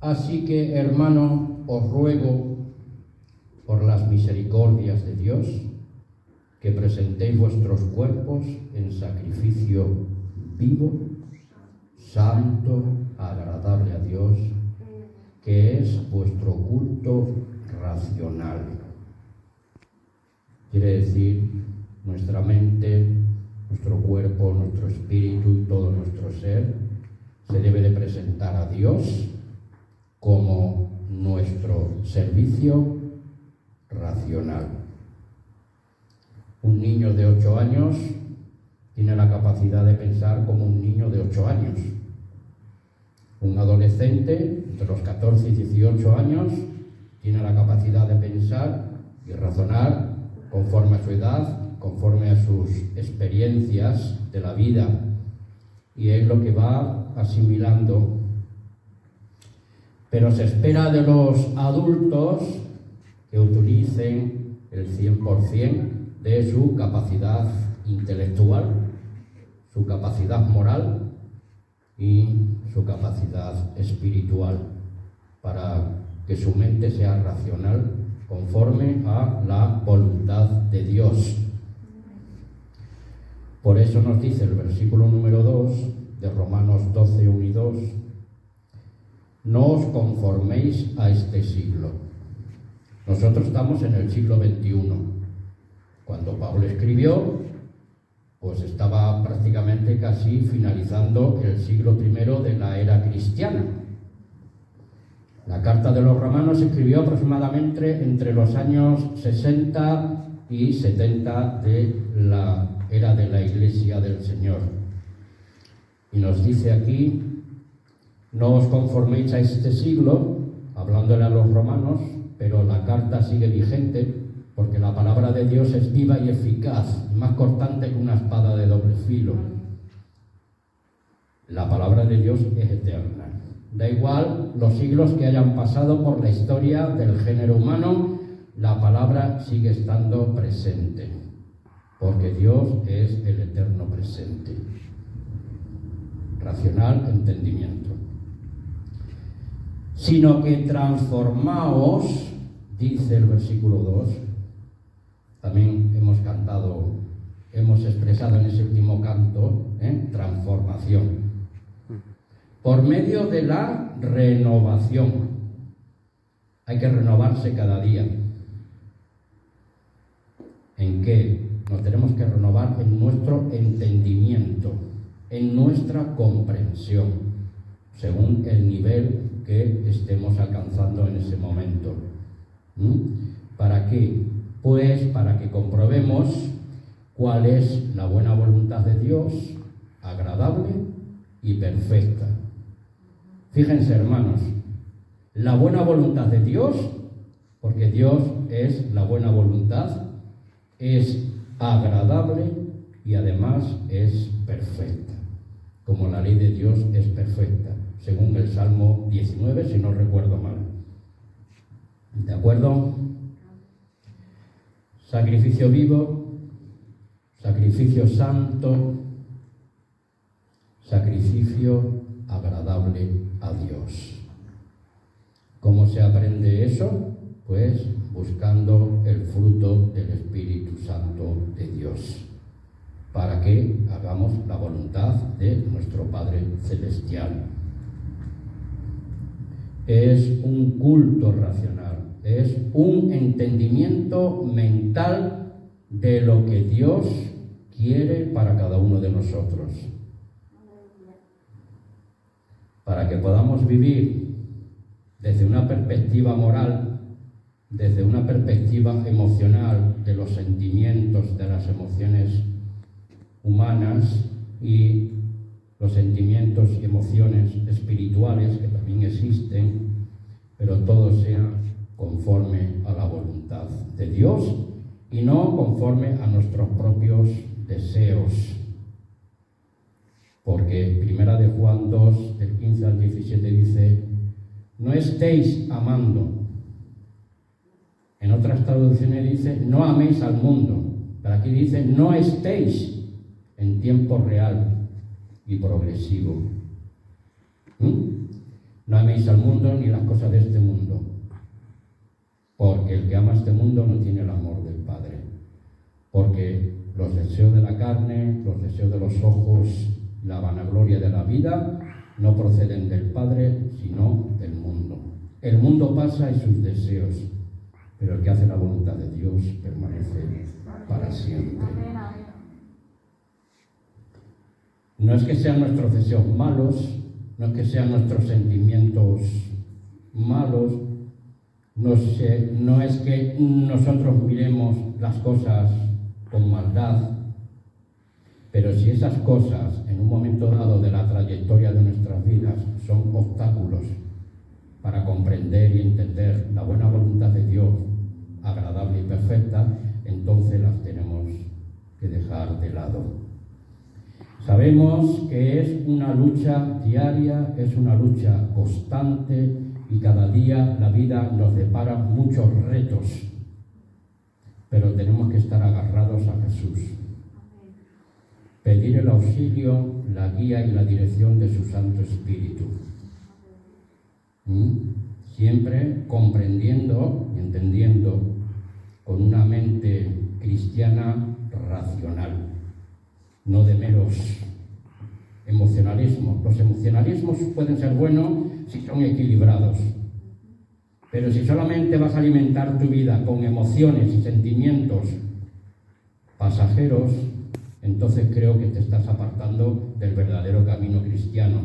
Así que, hermano, os ruego por las misericordias de Dios que presentéis vuestros cuerpos en sacrificio vivo, santo, agradable a Dios, que es vuestro culto racional. Quiere decir, nuestra mente, nuestro cuerpo, nuestro espíritu y todo nuestro ser se debe de presentar a Dios como nuestro servicio racional. Un niño de 8 años tiene la capacidad de pensar como un niño de 8 años. Un adolescente entre los 14 y 18 años tiene la capacidad de pensar y razonar conforme a su edad, conforme a sus experiencias de la vida, y es lo que va asimilando. Pero se espera de los adultos que utilicen el 100% de su capacidad intelectual, su capacidad moral y su capacidad espiritual, para que su mente sea racional conforme a la voluntad de Dios. Por eso nos dice el versículo número 2 de Romanos 12, 1 y 2: no os conforméis a este siglo. Nosotros estamos en el siglo XXI. Cuando Pablo escribió, pues estaba prácticamente casi finalizando el siglo I de la era cristiana. La carta de los romanos se escribió aproximadamente entre los años 60 y 70 de la era de la Iglesia del Señor. Y nos dice aquí: no os conforméis a este siglo, hablándole a los romanos, pero la carta sigue vigente, porque la palabra de Dios es viva y eficaz, más cortante que una espada de doble filo. La palabra de Dios es eterna. Da igual los siglos que hayan pasado por la historia del género humano, la palabra sigue estando presente, porque Dios es el eterno presente. Racional, entendimiento. Sino que transformaos, dice el versículo 2, también hemos cantado, hemos expresado en ese último canto, transformación, por medio de la renovación. Hay que renovarse cada día. ¿En qué? Nos tenemos que renovar en nuestro entendimiento, en nuestra comprensión, según el nivel que estemos alcanzando en ese momento. ¿Para qué? Pues para que comprobemos cuál es la buena voluntad de Dios, agradable y perfecta. Fíjense, hermanos, la buena voluntad de Dios, porque Dios es la buena voluntad, es agradable y además es perfecta, como la ley de Dios es perfecta, según el Salmo 19, si no recuerdo mal. ¿De acuerdo? Sacrificio vivo, sacrificio santo, sacrificio agradable a Dios. ¿Cómo se aprende eso? Pues buscando el fruto del Espíritu Santo de Dios, para que hagamos la voluntad de nuestro Padre Celestial. Es un culto racional, es un entendimiento mental de lo que Dios quiere para cada uno de nosotros, para que podamos vivir desde una perspectiva moral, desde una perspectiva emocional, de los sentimientos, de las emociones humanas y los sentimientos y emociones espirituales que también existen, pero todo sea conforme a la voluntad de Dios y no conforme a nuestros propios deseos. Porque Primera de Juan 2, del 15 al 17 dice: no estéis amando. En otras traducciones dice: no améis al mundo. Pero aquí dice: no estéis en tiempo real y progresivo. No améis al mundo ni las cosas de este mundo, porque el que ama este mundo no tiene el amor del Padre. Porque los deseos de la carne, los deseos de los ojos, la vanagloria de la vida, no proceden del Padre, sino del mundo. El mundo pasa y sus deseos, pero el que hace la voluntad de Dios permanece para siempre. No es que sean nuestros deseos malos, no es que sean nuestros sentimientos malos, no es que nosotros miremos las cosas con maldad, pero si esas cosas en un momento dado de la trayectoria de nuestras vidas son obstáculos para comprender y entender la buena voluntad de Dios, agradable y perfecta, entonces las tenemos que dejar de lado. Sabemos que es una lucha diaria, es una lucha constante y cada día la vida nos depara muchos retos, pero tenemos que estar agarrados a Jesús. Pedir el auxilio, la guía y la dirección de su Santo Espíritu. Siempre comprendiendo y entendiendo con una mente cristiana racional, no de meros emocionalismos. Los emocionalismos pueden ser buenos si son equilibrados, pero si solamente vas a alimentar tu vida con emociones y sentimientos pasajeros, entonces creo que te estás apartando del verdadero camino cristiano,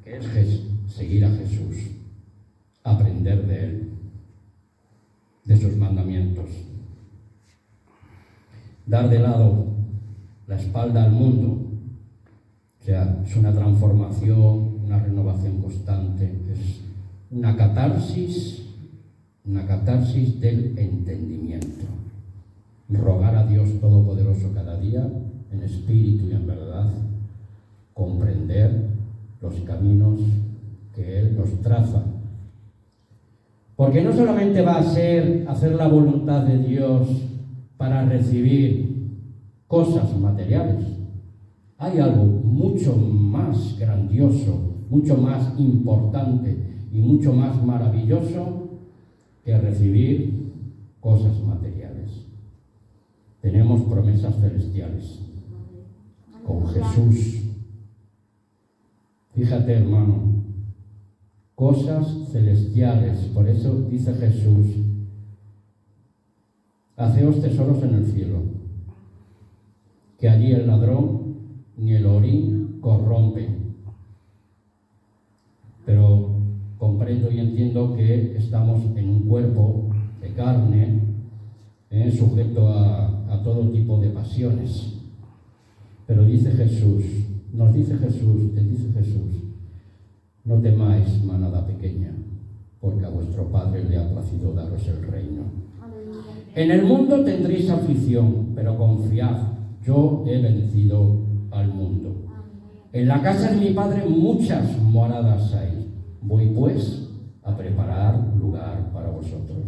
que es seguir a Jesús, aprender de Él, de sus mandamientos, dar de lado la espalda al mundo. O sea, es una transformación, una renovación constante, es una catarsis del entendimiento. Rogar a Dios Todopoderoso cada día, en espíritu y en verdad, comprender los caminos que Él nos traza. Porque no solamente va a ser hacer la voluntad de Dios para recibir cosas materiales. Hay algo mucho más grandioso, mucho más importante y mucho más maravilloso que recibir cosas materiales. Tenemos promesas celestiales con Jesús. Fíjate, hermano, cosas celestiales. Por eso dice Jesús: haceos tesoros en el cielo, que allí el ladrón ni el orín corrompen. Pero comprendo y entiendo que estamos en un cuerpo de carne, sujeto a todo tipo de pasiones. Pero dice Jesús, te dice Jesús: no temáis, manada pequeña, porque a vuestro Padre le ha placido daros el reino. En el mundo tendréis aflicción, pero confiad, yo he vencido al mundo. En la casa de mi Padre muchas moradas hay. Voy pues a preparar lugar para vosotros.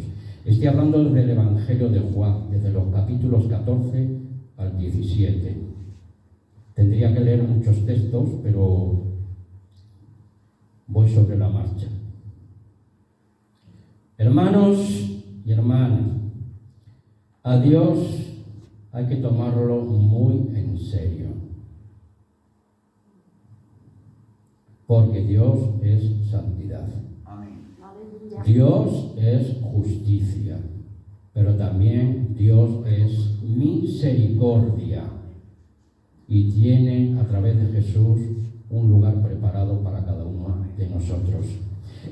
Estoy hablando del Evangelio de Juan, desde los capítulos 14 al 17. Tendría que leer muchos textos, pero voy sobre la marcha. Hermanos y hermanas, a Dios hay que tomarlo muy en serio, porque Dios es santidad. Dios es justicia, pero también Dios es misericordia y tiene a través de Jesús un lugar preparado para cada uno de nosotros.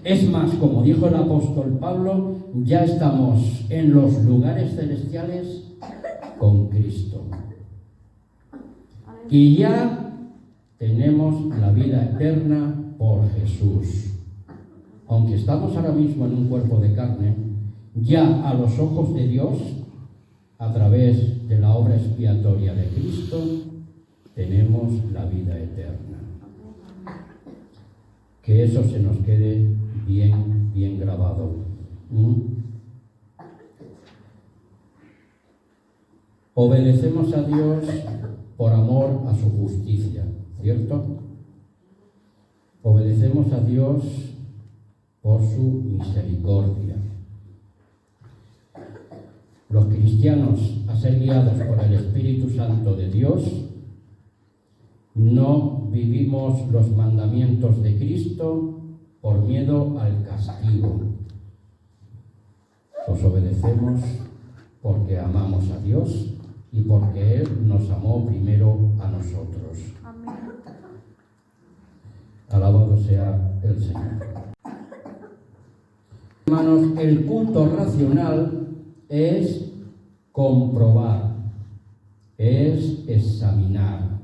Es más, como dijo el apóstol Pablo, ya estamos en los lugares celestiales con Cristo. Y ya tenemos la vida eterna por Jesús. Aunque estamos ahora mismo en un cuerpo de carne, ya a los ojos de Dios, a través de la obra expiatoria de Cristo, tenemos la vida eterna. Que eso se nos quede bien grabado. Obedecemos a Dios por amor a su justicia, ¿cierto? Obedecemos a Dios por su misericordia. Los cristianos, a ser guiados por el Espíritu Santo de Dios, no vivimos los mandamientos de Cristo por miedo al castigo. Los obedecemos porque amamos a Dios y porque Él nos amó primero a nosotros. Amén. Alabado sea el Señor. Hermanos, el culto racional es comprobar, es examinar,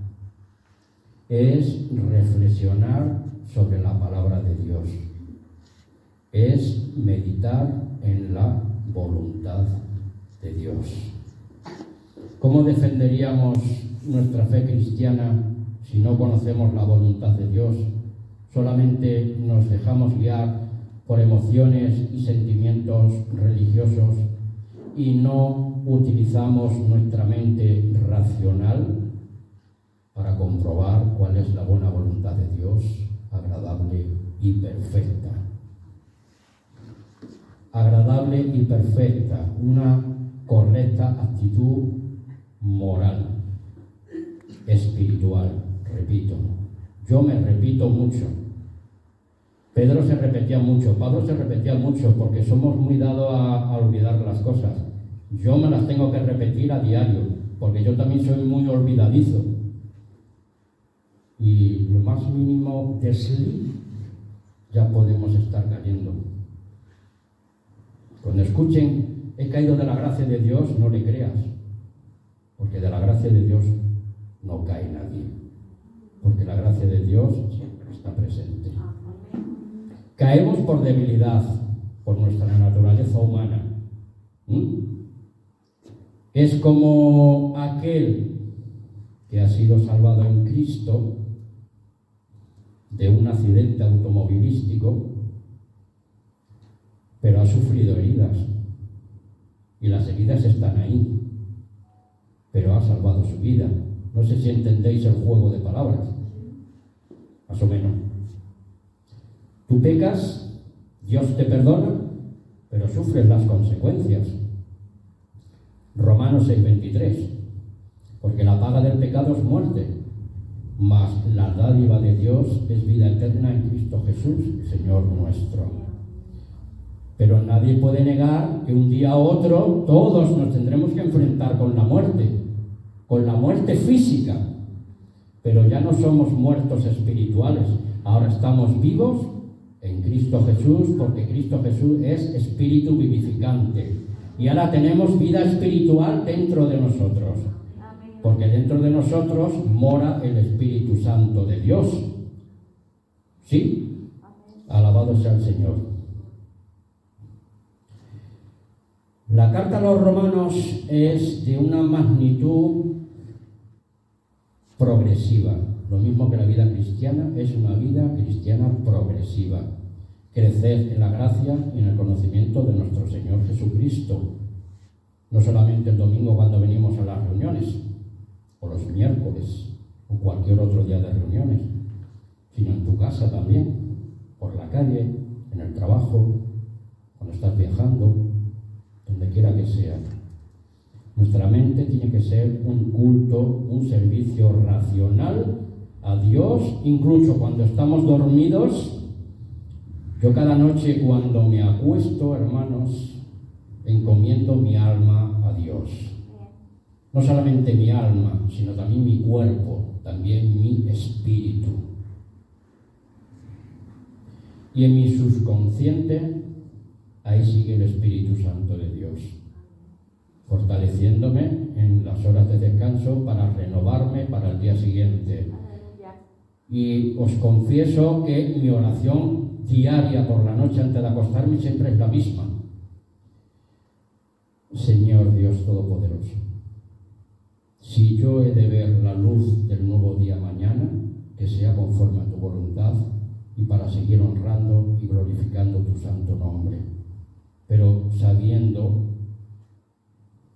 es reflexionar sobre la palabra de Dios, es meditar en la voluntad de Dios. ¿Cómo defenderíamos nuestra fe cristiana si no conocemos la voluntad de Dios? Solamente nos dejamos guiar por emociones y sentimientos religiosos y no utilizamos nuestra mente racional para comprobar cuál es la buena voluntad de Dios, agradable y perfecta. Agradable y perfecta, una correcta actitud moral, espiritual, repito. Yo me repito mucho. Pedro se repetía mucho, Pablo se repetía mucho, porque somos muy dados a olvidar las cosas. Yo me las tengo que repetir a diario, porque yo también soy muy olvidadizo. Y lo más mínimo desliz ya podemos estar cayendo. Cuando escuchen, he caído de la gracia de Dios, no le creas, porque de la gracia de Dios no cae nadie, porque la gracia de Dios siempre está presente. Caemos por debilidad, por nuestra naturaleza humana. Es como aquel que ha sido salvado en Cristo de un accidente automovilístico, pero ha sufrido heridas, y las heridas están ahí, pero ha salvado su vida. No sé si entendéis el juego de palabras, más o menos. Tú pecas, Dios te perdona, pero sufres las consecuencias. Romanos 6:23, porque la paga del pecado es muerte, mas la dádiva de Dios es vida eterna en Cristo Jesús, Señor nuestro. Pero nadie puede negar que un día u otro todos nos tendremos que enfrentar con la muerte física, pero ya no somos muertos espirituales, ahora estamos vivos en Cristo Jesús, porque Cristo Jesús es espíritu vivificante. Y ahora tenemos vida espiritual dentro de nosotros, porque dentro de nosotros mora el Espíritu Santo de Dios. ¿Sí? Alabado sea el Señor. La carta a los romanos es de una magnitud progresiva. Lo mismo que la vida cristiana, es una vida cristiana progresiva. Crecer en la gracia y en el conocimiento de nuestro Señor Jesucristo. No solamente el domingo cuando venimos a las reuniones, o los miércoles, o cualquier otro día de reuniones, sino en tu casa también, por la calle, en el trabajo, cuando estás viajando, donde quiera que sea. Nuestra mente tiene que ser un culto, un servicio racional a Dios, incluso cuando estamos dormidos. Yo cada noche cuando me acuesto, hermanos, encomiendo mi alma a Dios. No solamente mi alma, sino también mi cuerpo, también mi espíritu. Y en mi subconsciente, ahí sigue el Espíritu Santo de Dios, fortaleciéndome en las horas de descanso para renovarme para el día siguiente. Y os confieso que mi oración diaria por la noche antes de acostarme siempre es la misma. Señor Dios Todopoderoso, si yo he de ver la luz del nuevo día mañana, que sea conforme a tu voluntad y para seguir honrando y glorificando tu santo nombre, pero sabiendo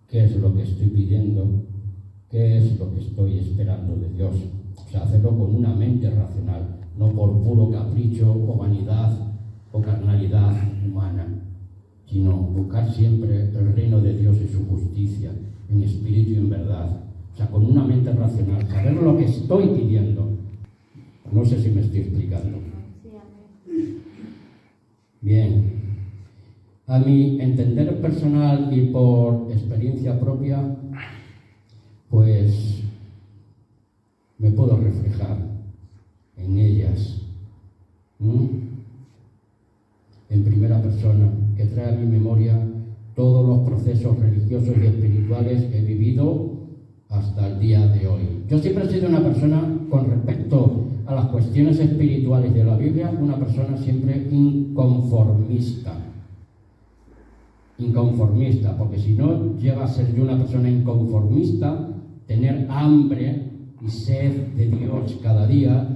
qué es lo que estoy pidiendo, qué es lo que estoy esperando de Dios. O sea, hacerlo con una mente racional, no por puro capricho o vanidad, o carnalidad humana, sino buscar siempre el reino de Dios y su justicia, en espíritu y en verdad. O sea, con una mente racional, saber lo que estoy pidiendo. No sé si me estoy explicando. Bien. A mi entender personal y por experiencia propia, pues me puedo reflejar en ellas. En primera persona, que trae a mi memoria todos los procesos religiosos y espirituales que he vivido hasta el día de hoy. Yo siempre he sido una persona, con respecto a las cuestiones espirituales de la Biblia, una persona siempre inconformista. Inconformista, porque si no llega a ser yo una persona inconformista, tener hambre y sed de Dios cada día,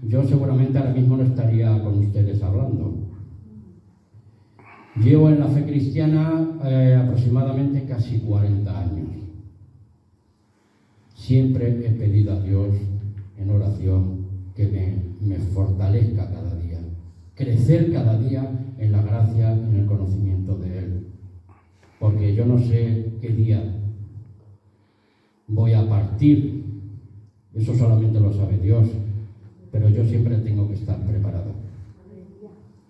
yo seguramente ahora mismo no estaría con ustedes hablando. Llevo en la fe cristiana aproximadamente casi 40 años. Siempre he pedido a Dios en oración que me fortalezca cada día, crecer cada día en la gracia y en el conocimiento de Él. Porque yo no sé qué día voy a partir, eso solamente lo sabe Dios, pero yo siempre tengo que estar preparado.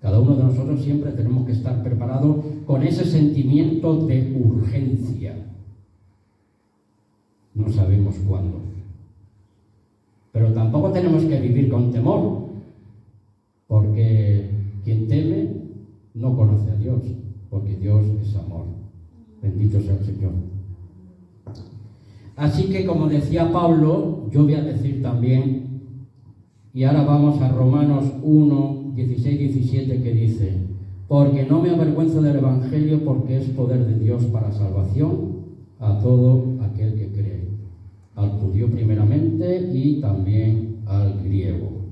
Cada uno de nosotros siempre tenemos que estar preparados con ese sentimiento de urgencia. No sabemos cuándo. Pero tampoco tenemos que vivir con temor, porque quien teme no conoce a Dios, porque Dios es amor. Bendito sea el Señor. Así que, como decía Pablo, yo voy a decir también, y ahora vamos a Romanos 1, 16, 17, que dice: porque no me avergüenzo del Evangelio, porque es poder de Dios para salvación a todo aquel que cree, al judío primeramente y también al griego.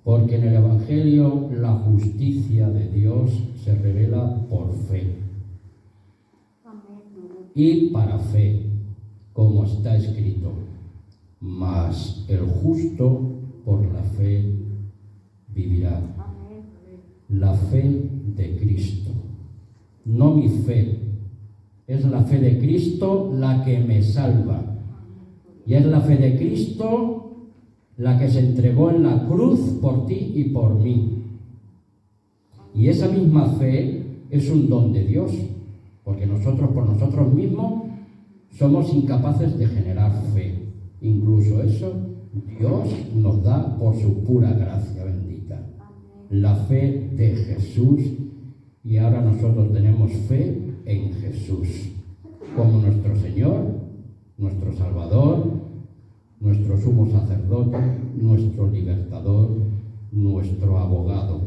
Porque en el Evangelio la justicia de Dios se revela por fe y para fe, como está escrito: mas el justo por la fe vivirá. La fe de Cristo, no mi fe, es la fe de Cristo la que me salva, y es la fe de Cristo la que se entregó en la cruz por ti y por mí. Y esa misma fe es un don de Dios, porque nosotros por nosotros mismos somos incapaces de generar fe. Incluso eso Dios nos da por su pura gracia bendita. La fe de Jesús, y ahora nosotros tenemos fe en Jesús como nuestro Señor, nuestro Salvador, nuestro sumo sacerdote, nuestro libertador, nuestro abogado,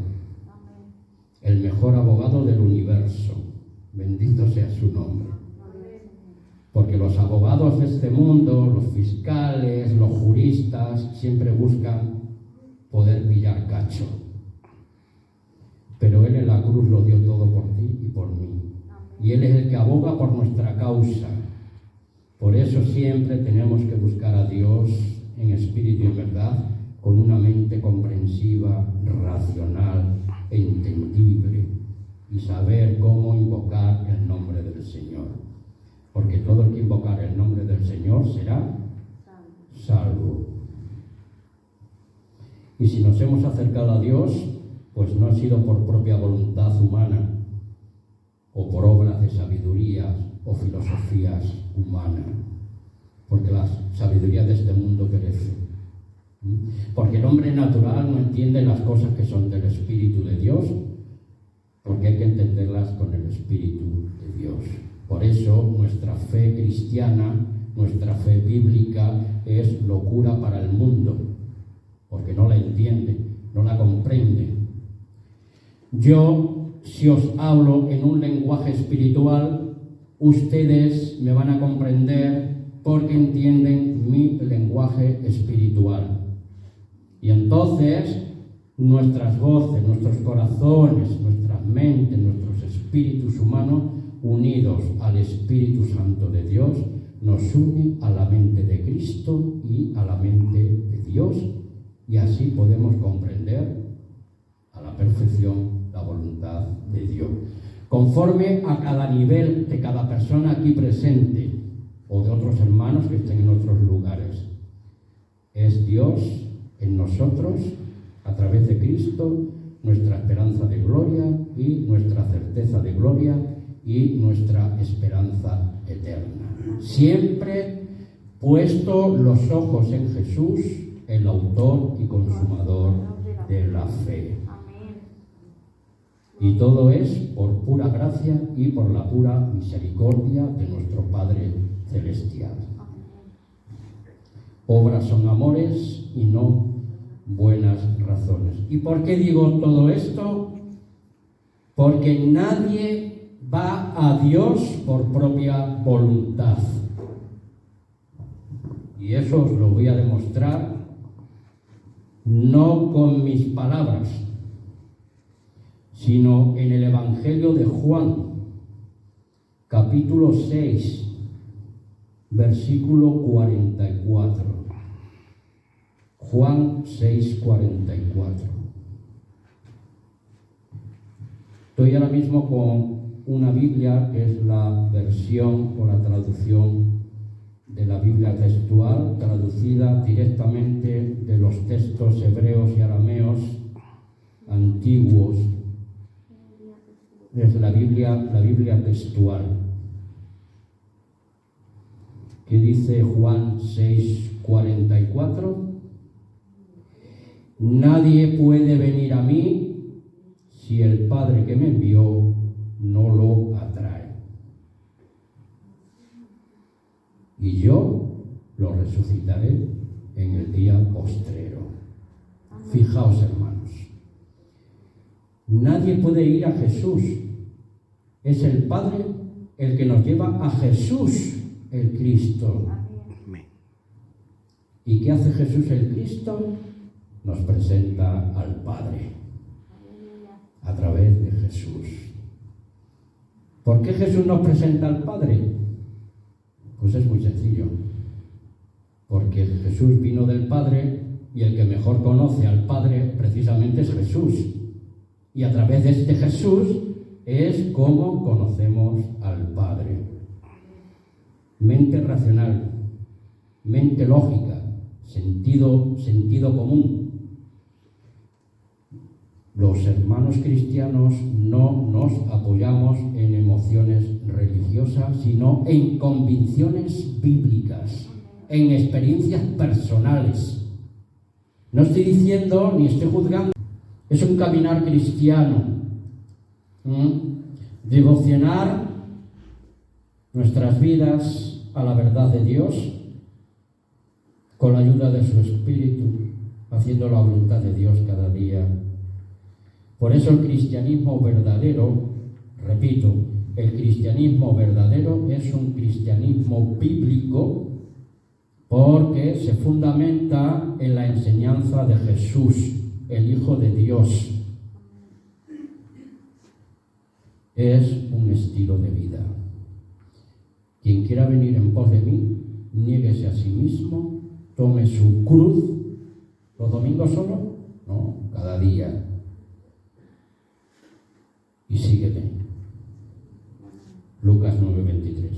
el mejor abogado del universo. Bendito sea su nombre. Porque los abogados de este mundo, los fiscales, los juristas, siempre buscan poder pillar cacho. Pero Él en la cruz lo dio todo por ti y por mí. Y Él es el que aboga por nuestra causa. Por eso siempre tenemos que buscar a Dios en espíritu y en verdad, con una mente comprensiva, racional e entendible, y saber cómo invocar el nombre del Señor. Porque todo el que invocar el nombre del Señor será salvo. Y si nos hemos acercado a Dios, pues no ha sido por propia voluntad humana, o por obras de sabiduría o filosofías humanas, porque la sabiduría de este mundo perece. Porque el hombre natural no entiende las cosas que son del Espíritu de Dios, porque hay que entenderlas con el Espíritu de Dios. Por eso nuestra fe cristiana, nuestra fe bíblica es locura para el mundo, porque no la entiende, no la comprende. Yo, si os hablo en un lenguaje espiritual, ustedes me van a comprender porque entienden mi lenguaje espiritual. Y entonces nuestras voces, nuestros corazones, nuestras mentes, nuestros espíritus humanos, unidos al Espíritu Santo de Dios, nos unen a la mente de Cristo y a la mente de Dios, y así podemos comprender a la perfección la voluntad de Dios. Conforme a cada nivel de cada persona aquí presente o de otros hermanos que estén en otros lugares. Es Dios en nosotros, a través de Cristo, nuestra esperanza de gloria y nuestra certeza de gloria y nuestra esperanza eterna. Siempre puesto los ojos en Jesús, el autor y consumador de la fe. Y todo es por pura gracia y por la pura misericordia de nuestro Padre Celestial. Obras son amores y no buenas razones. ¿Y por qué digo todo esto? Porque nadie va a Dios por propia voluntad. Y eso os lo voy a demostrar no con mis palabras, sino en el Evangelio de Juan, capítulo 6, versículo 44. Juan 6, 44. Estoy ahora mismo con una Biblia que es la versión o la traducción de la Biblia textual, traducida directamente de los textos hebreos y arameos antiguos. Es la Biblia textual, que dice Juan 6, 44. Nadie puede venir a mí si el Padre que me envió no lo atrae. Y yo lo resucitaré en el día postrero. Fijaos, hermanos. Nadie puede ir a Jesús. Es el Padre el que nos lleva a Jesús, el Cristo. ¿Y qué hace Jesús el Cristo? Nos presenta al Padre a través de Jesús. ¿Por qué Jesús nos presenta al Padre? Pues es muy sencillo. Porque Jesús vino del Padre y el que mejor conoce al Padre precisamente es Jesús. Y a través de este Jesús es como conocemos al Padre. Mente racional, mente lógica, sentido común. Los hermanos cristianos no nos apoyamos en emociones religiosas, sino en convicciones bíblicas, en experiencias personales. No estoy diciendo ni estoy juzgando. Es un caminar cristiano, devocionar nuestras vidas a la verdad de Dios con la ayuda de su Espíritu, haciendo la voluntad de Dios cada día. Por eso el cristianismo verdadero, repito, el cristianismo verdadero es un cristianismo bíblico porque se fundamenta en la enseñanza de Jesús, el Hijo de Dios. Es un estilo de vida. Quien quiera venir en pos de mí, niéguese a sí mismo, tome su cruz. ¿Los domingos solo? No, cada día. Y sígueme. Lucas 9:23.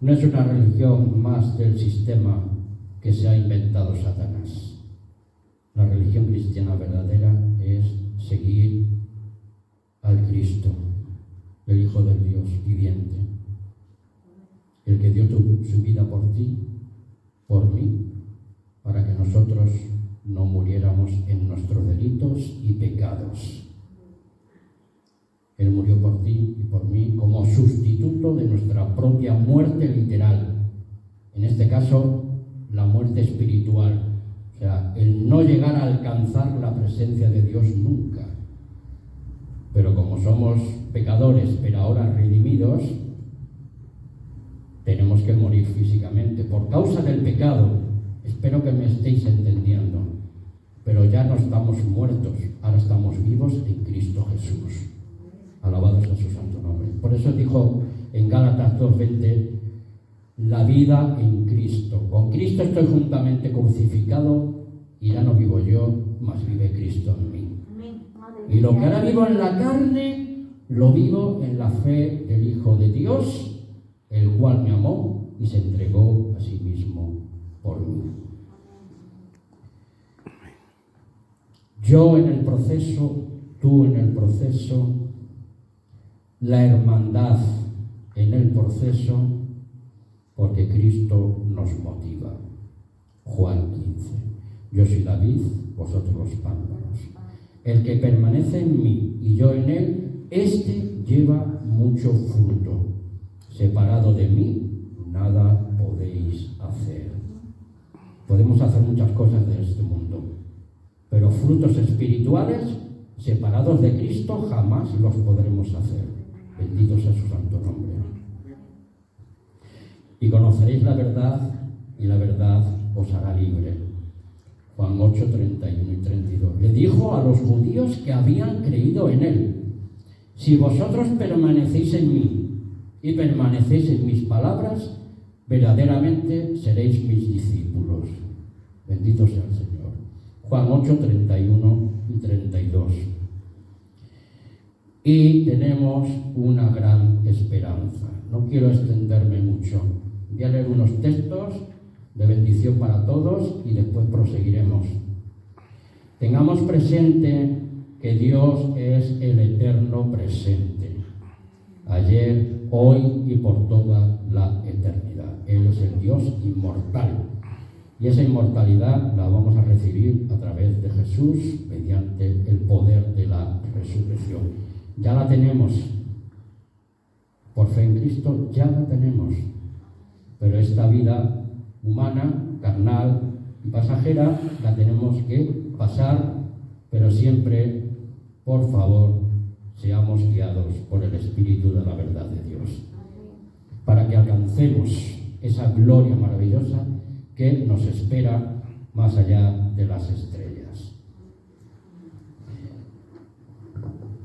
No es una religión más del sistema que se ha inventado Satanás. La religión cristiana verdadera es seguir al Cristo, el Hijo del Dios viviente, el que dio su vida por ti, por mí, para que nosotros no muriéramos en nuestros delitos y pecados. Él murió por ti y por mí como sustituto de nuestra propia muerte literal. En este caso, la muerte espiritual. O sea, el no llegar a alcanzar la presencia de Dios nunca. Pero como somos pecadores, pero ahora redimidos, tenemos que morir físicamente por causa del pecado. Espero que me estéis entendiendo. Pero ya no estamos muertos, ahora estamos vivos en Cristo Jesús. Alabado sea su santo nombre. Por eso dijo en Gálatas 2:20, la vida en Cristo. Con Cristo estoy juntamente crucificado y ya no vivo yo, mas vive Cristo en mí. Y lo que ahora vivo en la carne, lo vivo en la fe del Hijo de Dios, el cual me amó y se entregó a sí mismo por mí. Yo en el proceso, tú en el proceso, la hermandad en el proceso, porque Cristo nos motiva. Juan 15. Yo soy la vid, vosotros los pámpanos. El que permanece en mí y yo en él, éste lleva mucho fruto. Separado de mí, nada podéis hacer. Podemos hacer muchas cosas de este mundo, pero frutos espirituales, separados de Cristo, jamás los podremos hacer. Bendito sea su santo nombre. Y conoceréis la verdad, y la verdad os hará libre. Juan 8, 31 y 32. Le dijo a los judíos que habían creído en él: si vosotros permanecéis en mí y permanecéis en mis palabras, verdaderamente seréis mis discípulos. Bendito sea el Señor. Juan 8, 31 y 32. Y tenemos una gran esperanza. No quiero extenderme mucho. Voy a leer unos textos de bendición para todos y después proseguiremos. Tengamos presente que Dios es el eterno presente, ayer, hoy y por toda la eternidad. Él es el Dios inmortal. Y esa inmortalidad la vamos a recibir a través de Jesús mediante el poder de la resurrección. Ya la tenemos. Por fe en Cristo ya la tenemos. Pero esta vida humana, carnal y pasajera la tenemos que pasar, pero siempre, por favor, seamos guiados por el Espíritu de la verdad de Dios, para que alcancemos esa gloria maravillosa que nos espera más allá de las estrellas.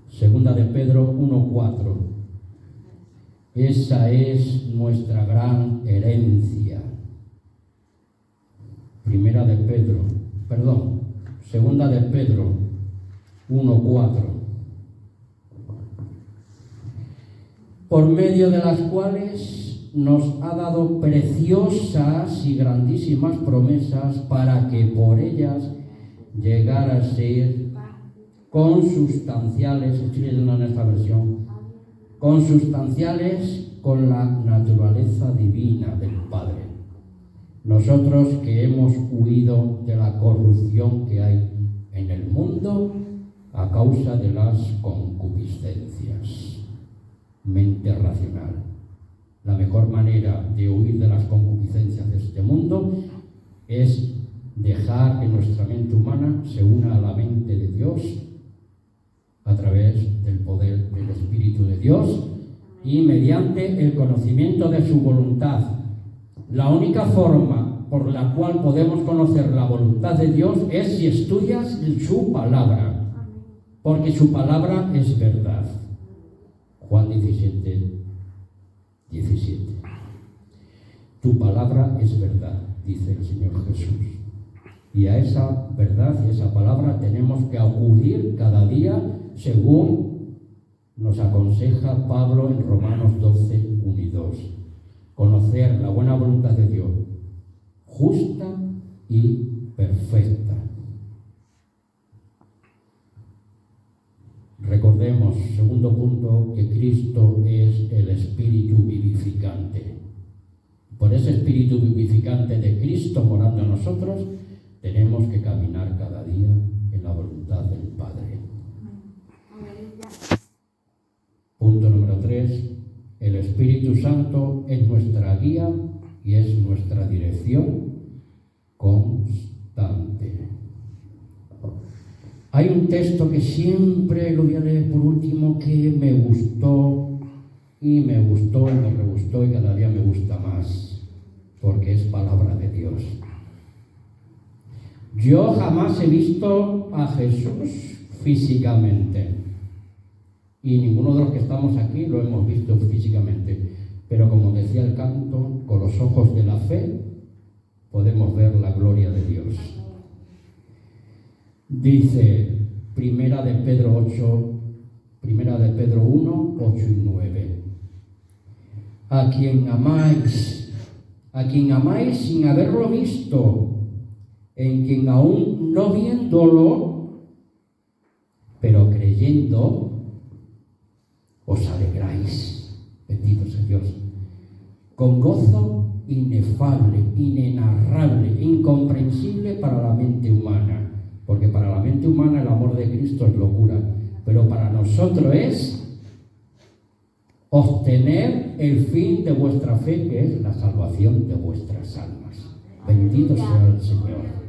Segunda de Pedro 1:4. Esa es nuestra gran herencia. Segunda de Pedro 1:4. Por medio de las cuales nos ha dado preciosas y grandísimas promesas, para que por ellas llegara a ser consustanciales, estoy leyendo en esta versión, consustanciales con la naturaleza divina del Padre. Nosotros que hemos huido de la corrupción que hay en el mundo a causa de las concupiscencias. Mente racional. La mejor manera de huir de las concupiscencias de este mundo es dejar que nuestra mente humana se una a la mente de Dios a través del poder del Espíritu de Dios y mediante el conocimiento de su voluntad. La única forma por la cual podemos conocer la voluntad de Dios es si estudias su palabra, porque su palabra es verdad. Juan 17, 17. Tu palabra es verdad, dice el Señor Jesús. Y a esa verdad y esa palabra tenemos que acudir cada día según nos aconseja Pablo en Romanos 12, 1 y 2. Conocer la buena voluntad de Dios, justa y perfecta. Recordemos, segundo punto, que Cristo es el Espíritu vivificante. Por ese Espíritu vivificante de Cristo morando en nosotros, tenemos que caminar cada día en la voluntad del Padre. Punto número 3. El Espíritu Santo es nuestra guía y es nuestra dirección constante. Hay un texto que siempre lo voy a leer por último, que me gustó y me gustó y me re gustó y cada día me gusta más, porque es palabra de Dios. Yo jamás he visto a Jesús físicamente, y ninguno de los que estamos aquí lo hemos visto físicamente, pero como decía el canto, con los ojos de la fe podemos ver la gloria de Dios. Dice Primera de Pedro 1, 8 y 9. A quien amáis sin haberlo visto, en quien aún no viéndolo, pero creyendo, os alegráis. Bendito sea Dios. Con gozo inefable, inenarrable, incomprensible para la mente humana. Porque para la mente humana el amor de Cristo es locura, pero para nosotros es obtener el fin de vuestra fe, que es la salvación de vuestras almas. Bendito sea el Señor.